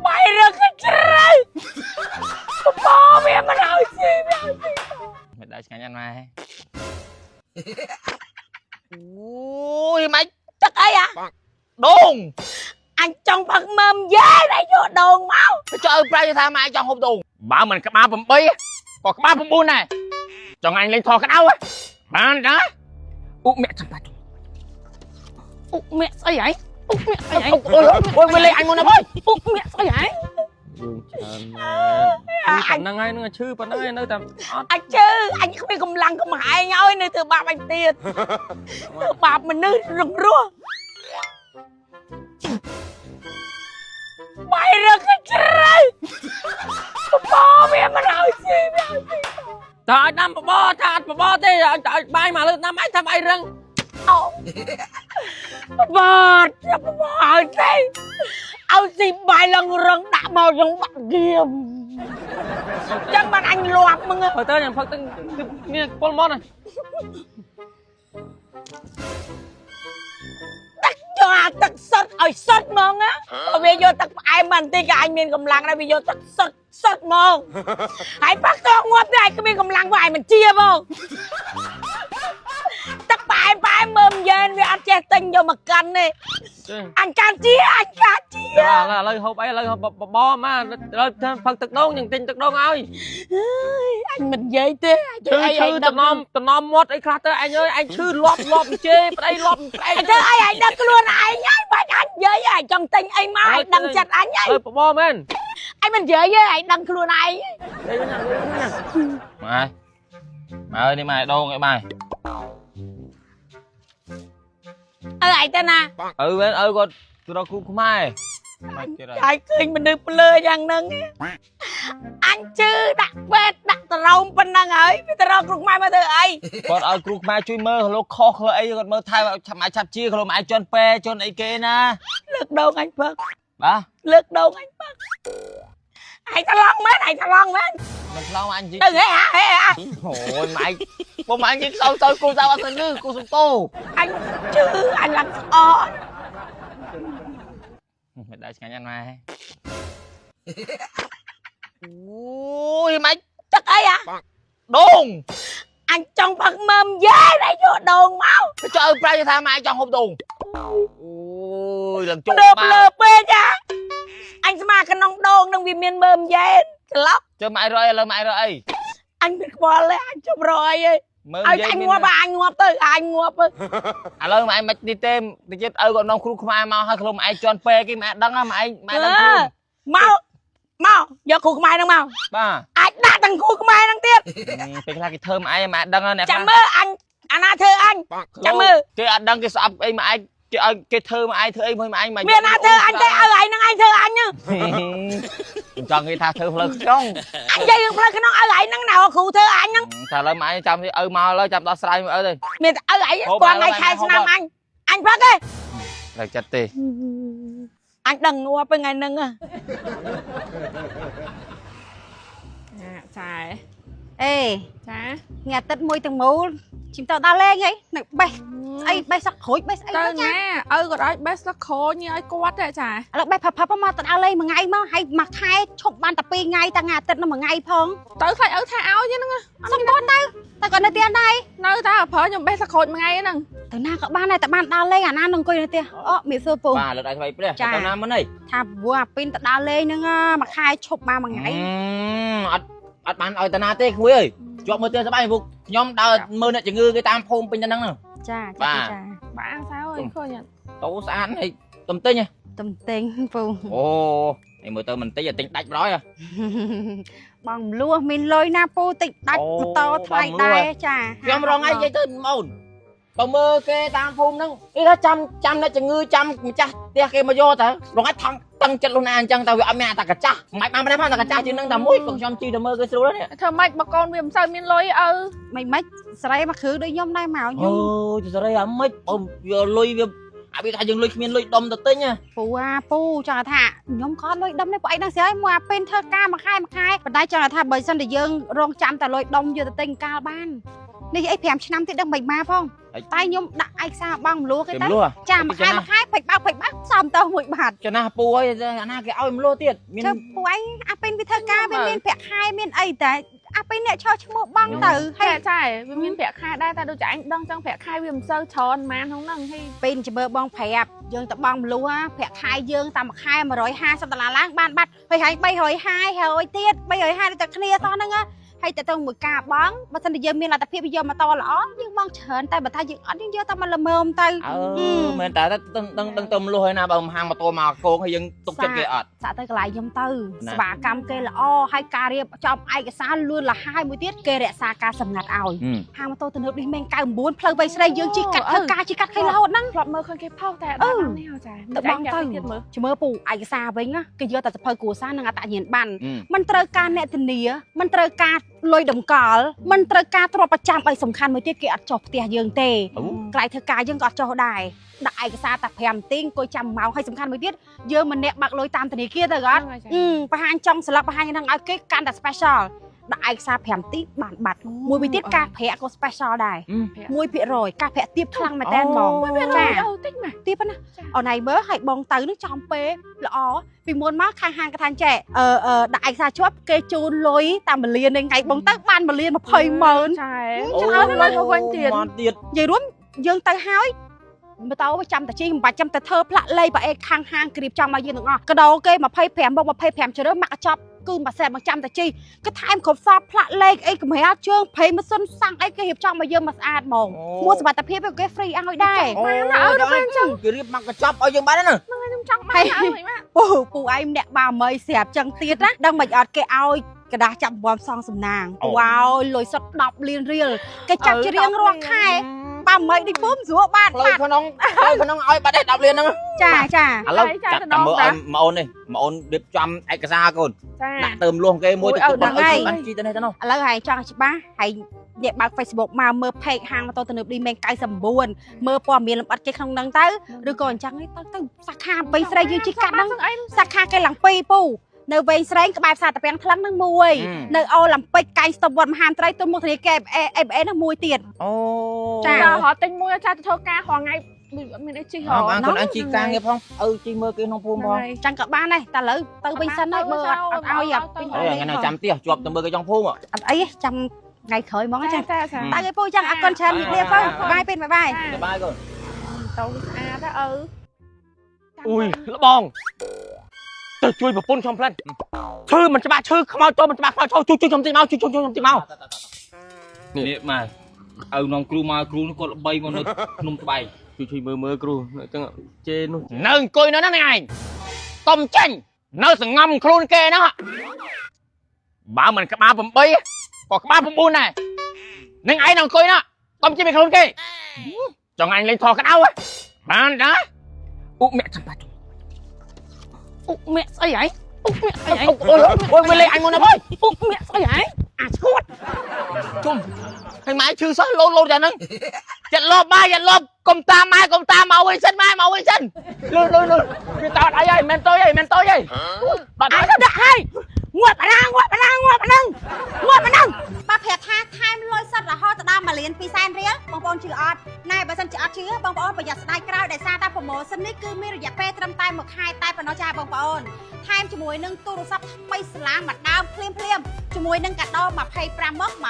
Mày ra cái trời bò mẹ mà nói gì mày đợi nghe nhanh mày ui mày chắc ấy à đồn anh trong phần mâm dế đây vô đồn máu trời ơi tha mai trong hộp đồn bảo mình cái ba bầm bi còn cái ba bầm buôn này cho anh lên thò cái đâu á ba đó mẹ thằng ba mẹ sao vậy mẹ sao vậy ôi lên anh muốn nào ơi mẹ sao vậy anh năng ai nữa chứ bạn ơi nơi tầm anh chứ anh không biết cầm lăng cầm hại anh ơi nơi từ ba anh tiền từ ba mình nơi rừng rua mày ra cái trời bò mẹ mà nói gì trời năm bò thế trời bay mà lên năm ấy thay bay rừng bò thế ao gì bài lần rừng đã màu giống bạn kia chân bạn anh loạt mà ngơ phải tới nhà phật tên nghe con món này tắc sất ở sất mong á bây giờ tắc ai mình thì cả anh miền cầm lăng đây bây giờ tắc sất mong hãy bắt con ngóp đây cái miền cầm lăng của ai mình chia không tắc bài mơm dên với anh che tinh vô mà canh đi anh can chia là lời hộp ấy lời hộp bò mà lời phật thực đôn nhận tin thực đôn ơi anh mình dễ thế chứ tầm nom mót ấy khác tới anh ơi anh chứ lọp chê đây lọp anh thưa anh đâm cái luôn anh nhá bạn anh với anh trong tình anh mà anh đâm chặt anh nhá bò men anh mình dễ với anh đâm cái luôn anh mày ơi đi mày đâu vậy mày anh tên à bên con tôi đâu cũng mai ai cười mình được lừa rằng nâng anh chứ đặt bếp đặt rồng bên năng ấy tao rong cục mai mà thưa ấy con ở cục mai chui mơ lô kho ấy còn mơ thay vào chăm chia còn mai chôn pe chôn ấy kia nè lực đâu anh Phật ba lực đâu anh Phật anh ta lon mấy này ta lon mấy mình lo anh gì đừng hả ôi mày bố mày gì sao cô sao anh như cô sung tô anh chứ anh làm o mày đợi nghe nhanh mày ui mày chắc ấy à đồn anh trong phần mâm dế đây vô đồn máu trời ơi pra tha mai trong hộp đồn ui lần chục được lừa bê nha anh sẽ mà cái nông đồn đừng vì miền mâm dế lóc chơi mày rồi là mày rồi anh biết qua lấy anh chụp rồi anh mua ba anh mua tới anh mua à lời mày đi tem đi chết còn nông khu mai mau hay không mày chọn pe cái mẹ đăng á mày đăng mau giờ khu mai đăng mau ba anh đã thằng khu mai đăng tiếp cái là cái thơm ai mà đăng nè chăm mơ anh thơ anh chăm mơ cái anh đăng cái sập ấy mà ai cái thơ mà ai thơ ấy mà anh mà miền thơ anh thấy ấy năng anh thơ anh nhá cho người ta thơ lực không anh chơi được cái nó ấy năng nào khu thơ anh nhá thà lời mày chăm thì mau lời chăm tao sai ở đây miền ấy qua ngày khai năm anh phát đi là chặt tì anh đừng mua bên ngày nâng à trái ê trái nghe tết môi từng mũ chúng ta đau lên ấy này bay sắc khối bay tao nghe rồi đấy best là khô như ấy quát đấy trái là bay phập mà tao đau lên mà ngay mà hay mặc hai chụp ban tập pi ngay ta ngà tết nó mà ngay phong tao phải ở thao chứ nó xong con đây ta còn nơi tiền đây nơi ta ở phở nhưng best là khô mà ngay nè từ nào các bạn này tại bạn đau lên à nan đừng coi nơi tiền miệt sơ phù ba lượt đây phải biết tao nam này thà vừa pin ta đau lên nữa mặc hai chụp ba mà ngay anh bạn ơi ta na tê quý ơi cho mưa tiền sẽ bay phục nhóm đào mưa này chỉ ngư cái tam phôm pin năng nào cha bà ăn sao ơi khơi nhận tố sáng này tầm tê nha tầm tiền phù ồ này mưa tơ mình tí giờ tính đạch nói à bằng lúa mình lôi na pu tịnh đạch to thay đai cha nhóm rồi ngay dây tên mồn tao mơ cái tam phôm năng ý là trăm nó chỉ ngư trăm cha tia kia mà vô ta rồi ngay thằng tăng chất luôn anh chăng tao bị âm mẹ ta cả cha mày mà ta cả cha chứ năng tao mũi còn trong chi tao mơ cái số đó nè thơ mạch mà con viêm sao miên lôi mày mấy sợi mà khứ đôi nhom đây màu nhung ôi trời ơi mấy giờ lôi biết ai dừng lôi miên lôi đom tao tới nha pu cho thà nhóm con lôi đom đấy của anh đang xé mua pin thơ ca mà khai và đây cho là thà bởi sân để dương rong chăm ta lôi đom vô ta tinh ca banนี่ไอ้แผมชั้นที่ดังใบมาพ่องตายยมดักไอ้ซาบังรู้กันตายจ่ามาคายมาไข่บักเสา ចំតោះមួយបាត់ cho na pu ơi na cái ao em lô tiệt ចុះពួកឯងអាពេលវិធីការវាមានប្រាក់ខែមានអីតែអាពេលអ្នកឈរឈ្មោះបងទៅហើ ចា យ វាមានប្រាក់ខែដែរតែដូចចាអញដឹងចឹងប្រាក់ខែវាមិនសូវច្រើនប៉ុន្មានក្នុងហ្នឹងហើយ ពេលចាំមើលបងប្រាប់យើងទៅបងមលុះប្រាក់ខែយើងតាមមួយខែ$150ឡើងបានបាត់ហើយហើយ350ទៀត350តែគ្នាសោះហ្នឹងហើយតែទៅមួយការបងបើមិនតែយើងមានលទ្ធភាពយកមកតល្អយើងបងច្រើនតែបើថាយើងអត់យើងយកតែមកល្មមទៅ mình tại đang tôm lô hay na bao hàng mà tô mà cô hay dân tục chất cái ọt សាក់ទៅកន្លែងខ្ញុំទៅស្វាកម្មគេល្អហើយការរៀបចំឯកសារលឿនលះហើយមួយទៀតគេរក្សាការសម្ងាត់ឲ្យហាងម៉ូតូទំនើបនេះមែន99ផ្លូវ3ស្រីយើងជិះកាត់ធ្វើការជិះកាត់ឃើញរហូតហ្នឹង ធ្លាប់មើលឃើញគេផុសតែអត់ដល់នេះហ៎ចា ទៅបងទៅជមើពូឯកសារវិញគេយកតែសភៅគ្រួសារនិងអត្តញ្ញាណប័ណ្ណមិនត្រូវការអ្នកធានាមិនត្រូវការលុយតម្កល់មិនត្រូវការទ្រព្យប្រចាំអីសំខាន់មួយទៀតគេអត់ចុះផ្ទះយើងទេកន្លែងធ្វើការយើងក៏អត់ចុះដែរដាក់ឯកសារតែ5នាទីអង្គុយចាំម៉ោងហើយសំខាន់មួយទៀតយើងម្នាក់បាក់លុយតាមធនាគារទៅអត់បង្ហាញចង់ស្លាប់បង្ហាញហ្នឹងឲ្យគេកាន់តែ special ដាក់ឯកសារ5នាទីបានបាត់មួយមួយទៀតការប្រាក់ក៏ special ដែរ 1% ការប្រាក់ទាបខ្លាំងមែនតើហ្មងចាតិចណាទាបណាអូនឯងមើលឲ្យបងទៅនឹងចំពេលល្អពីមុនមកខាងហាងគាត់ថាចេះដាក់ឯកសារជាប់គេជូនលុយតាម1លានថ្ងៃបងទៅបាន1លាន200000 ចាឲ្យលុយមកវិញទៀតទៀត និយាយរួមយើងទៅហើយម៉ូតូចាំតែជិះមិនបាច់ចាំតែធ្វើផ្លាក់លេខបើអេខាងហាងគ្រៀបចំឲ្យយើងទាំងអស់កដោគេ25មក25ជ្រើមកចប់គឺមួយសែតមកចាំតែជិះគេថែមគ្រប់សពផ្លាក់លេខអីកម្រាលជើងប្រេងម៉ាស៊ីនសាំងអីគេរៀបចំឲ្យយើងមកស្អាតហ្មងមួយសុវត្ថិភាពគេ free ឲ្យដែរបានចឹងគេរៀបមកកញ្ចប់ឲ្យយើងបានណា ខ្ញុំចង់បានឲ្យម៉ាក់ ពូឯងម្នាក់បាមីស្រាប់ចឹងទៀតណាដឹងមិនអត់គេឲ្យកដាស់ចាប់បំសងសំណាងពូឲ្យលុយសុទ្ធ10លានរៀលគេចាប់ជារៀងរាល់ខែបាមីនេះពុំស្រួលបានផ្លូវក្នុងឲ្យបាត់ទេ10លានហ្នឹងចាឥឡូវចាត់មើលឲ្យម៉អូននេះម៉អូនរៀបចំឯកសារកូនដាក់ទៅលួងគេមួយទៅគាត់ឲ្យបានជីទៅនេះទៅនោះឥឡូវហើយចង់ច្បាស់ហើយអ្នកបើក Facebook មកមើល page ហាងម៉ូតូទំនើបឌីមេង99មើលព័ត៌មានលម្អិតគេក្នុងហ្នឹងទៅឬក៏អញ្ចឹងទៅសាខា3ស្រីយើងជិះកាត់ហ្នឹងសាខាគេឡើង2ពូនៅវែងស្រេងក្បែរផ្សារតាពាំងថ្លឹងហ្នឹងមួយនៅអូឡ িম্প ិកកាយស្តុបវត្តមហានត្រីទុនមុខធនាគារ ABA ហ្នឹងមួយទៀតអូចារត់ទិញមួយចាទៅធ្វើការរាល់ថ្ងៃមានអីជិះហ៎បានខ្លួនឯងជិះការងារផងជិះមើលគេក្នុងភូមិផងចឹងក៏បានដែរតែឥឡូវទៅវិញសិនហើយបើអត់ឲ្យពេញថ្ងៃណាចាំផ្ទះជាប់ទៅមើលគេtrongភូមិអត់អីចាំថ្ងៃក្រោយហ្មងចាតែឲ្យពូចឹងអរគុណច្រើននិយាយបងបាយពេញបាយកូនទៅស្អាតទៅអុយល្បងទៅជួយប្រពន្ធខ្ញុំផ្លែនឈឺមិនច្បាស់ឈឺខ្មោចចូលមិនច្បាស់ខ្មោចចូលជួយខ្ញុំតិចមកជួយខ្ញុំតិចមកនេះមកឲ្យនំគ្រូមកគ្រូនេះគាត់ល្បីមកនៅក្នុងក្បែរជួយមើលគ្រូអញ្ចឹងជេនោះនៅអង្គុយនៅហ្នឹងឯងកុំចេញនៅសងំខ្លួនគេហ្នឹងបើមិនក្បាល8ក៏ក្បាល9ដែរនឹងឯងនៅអង្គុយហ្នឹងកុំចេញពីខ្លួនគេចង់អញលេងថតក្តៅបានដែរឧមាក់ចាំបាច់ឧមាក់ស្អីហ៎ឧមាក់ស្អីហ៎អូយវាលេងអញមកណាបងឧមាក់ស្អីហ៎អាឈួតជុំហើយម៉ែឈឺសោះលោតយ៉ាងហ្នឹងចិត្តលបបាយចិត្តលបកុំតាមម៉ែកុំតាមមកវិញសិនម៉ែមកវិញសិនលឺវាតោតអីហើយមិនតូចអីបាត់ហើយដាក់ហើយងាប់អាងាប់បើប្រាប់ថាថែមលុយសុទ្ធរហូតដល់1លាន200,000រៀលបងប្អូនជឿអត់ណែបើសិនជាអត់ជឿបងប្អូនប្រយ័ត្នស្ដាយក្រោយដោយសារតែ promotion នេះគឺមានរយៈពេលត្រឹមតែ1ខែតែប៉ុណ្ណោះចាបងប្អូនថែមជាមួយនឹងទូរស័ព្ទថ្មីស្លាមួយដើមភ្លាមជាមួយនឹងកាដូ25ម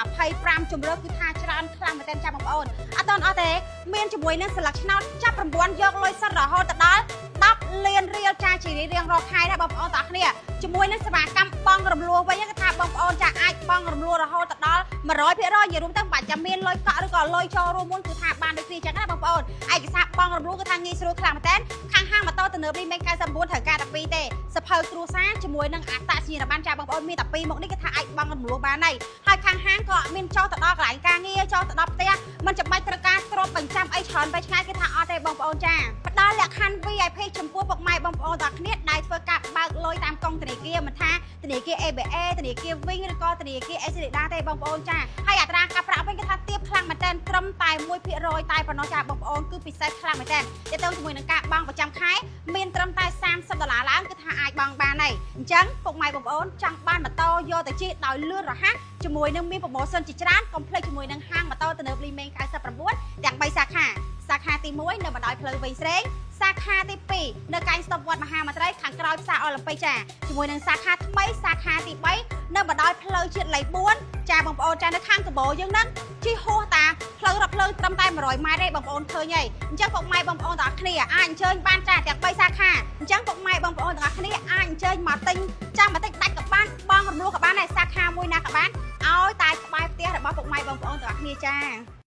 ក25ជម្រើសគឺថាច្រើនខ្លាំងមែនទែនចាបងប្អូនអត់តអត់ទេមានជាមួយនឹងស្លឹកឆ្នោតចាប់9យកលុយសុទ្ធរហូតដល់10លានរៀលចាជារៀងរាល់ខែដែរបងប្អូនទាំងគ្នាជាមួយនឹងសេវាកម្មបងរំលោះវិញគឺថាបងប្អូនចាអាចបងរំលោះរហូតដល់100%និយាយរួមទៅបាច់ចាំមានលុយកក់ឬក៏លុយចូលរួមមុនគឺថាបានដូចគ្នាចឹងណាបងប្អូនឯកសារបងរំលោះគឺថាងាយស្រួលខ្លាំងមែនទែនខាងហាងម៉ូតូទំនើបនេះមាន99ត្រូវការតែ2ទេសភៅគ្រួសារជាមួយនឹងអត្តសញ្ញាណប័ណ្ណចាបងប្អូនមានតែ2មុខនេះគឺថាអាចបងរំលោះបានហើយខាងហាងក៏មានចូលទៅដល់កន្លែងការងារចូលទៅដល់ផ្ទះមិនចាំបាច់ត្រូវការទ្រព្យបញ្ចាំអីច្រើនទៅឆ្ងាយគឺថាអត់ទេបងប្អូនចាផ្ដល់លក្ខខណ្ឌ VIP ចំពោះពុកម៉ែបងប្អូនទាំងគ្នាដែលធ្វើការបើកលុយតាមកងធនាគារមិនថាធនាគារ ABA ធនាគារវិញឬក៏ធនាគារ Excelida ទេបងប្អូនចាហើយអត្រាការប្រាក់វិញគឺថាទាបខ្លាំងមែនទែនត្រឹមតែ 1% តែប៉ុណ្ណោះចាបងប្អូនគឺពិសេសខ្លាំងមែនទែនទាក់ទងជាមួយនឹងការបង់ប្រចាំខែមានត្រឹមតែ$30ឡើងគឺថាអាចបង់បានហើយអញ្ចឹងពុកម៉ែបងប្អូនចង់បានម៉ូតូយកទៅជិះដោយលឿនរហ័សជាមួយនឹងមាន promotion ជាច្រើនកុំភ្លេចជាមួយនឹងហាងម៉ូតូទំនើបលីមេង99ទាំង3សាខា ខាទី1នៅបណ្ដោយផ្លូវវែងស្រេងសាខាទី2នៅកែងស្តុបវត្តមហាមន្ត្រីខាងក្រោយផ្សារអូឡ িম্প ិកចាជាមួយនឹងសាខាថ្មីសាខាទី3នៅបណ្ដោយផ្លូវជាតិលេខ4ចាបងប្អូនចានៅខាងកបោយើងហ្នឹងជិះហោះតាផ្លូវរថភ្លើងត្រឹមតែ100ម៉ែត្រទេបងប្អូនឃើញហើយអញ្ចឹងពុកម៉ែបងប្អូនទាំងអស់គ្នាអាចអញ្ជើញបានចាទាំង3សាខាអញ្ចឹងពុកម៉ែបងប្អូនទាំងអស់គ្នាអាចអញ្ជើញមកទិញចាំបន្តិចដាច់ក៏បានបងរំលោះក៏បានដែរសាខាមួយណាក៏បានឲ្យតែក្បែរផ្ទះរបស់ពុកម៉ែបងប្អូនទាំងអស់គ្នាចា